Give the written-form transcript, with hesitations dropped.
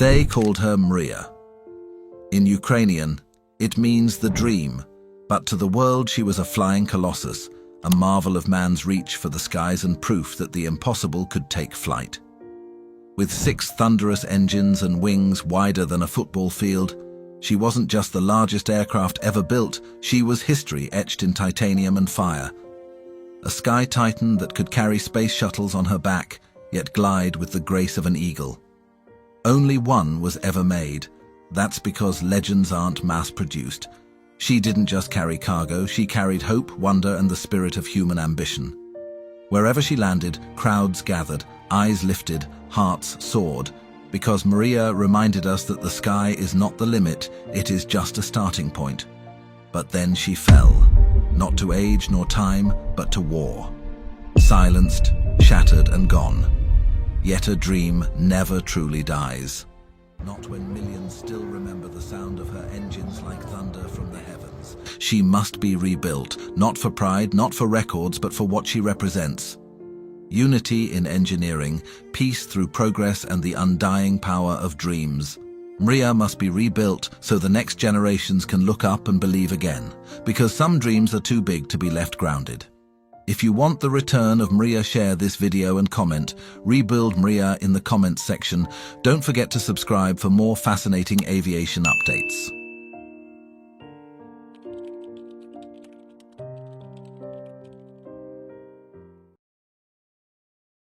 They called her Mriya. In Ukrainian, it means the dream, but to the world she was a flying colossus, a marvel of man's reach for the skies and proof that the impossible could take flight. With 6 thunderous engines and wings wider than a football field, she wasn't just the largest aircraft ever built, she was history etched in titanium and fire. A sky titan that could carry space shuttles on her back, yet glide with the grace of an eagle. Only one was ever made. That's because legends aren't mass-produced. She didn't just carry cargo, she carried hope, wonder, and the spirit of human ambition. Wherever she landed, crowds gathered, eyes lifted, hearts soared, because Mriya reminded us that the sky is not the limit, it is just a starting point. But then she fell, not to age nor time, but to war. Silenced, shattered, and gone. Yet a dream never truly dies. Not when millions still remember the sound of her engines like thunder from the heavens. She must be rebuilt, not for pride, not for records, but for what she represents. Unity in engineering, peace through progress, and the undying power of dreams. Mriya must be rebuilt so the next generations can look up and believe again, because some dreams are too big to be left grounded. If you want the return of Mriya, share this video and comment. Rebuild Mriya in the comments section. Don't forget to subscribe for more fascinating aviation updates.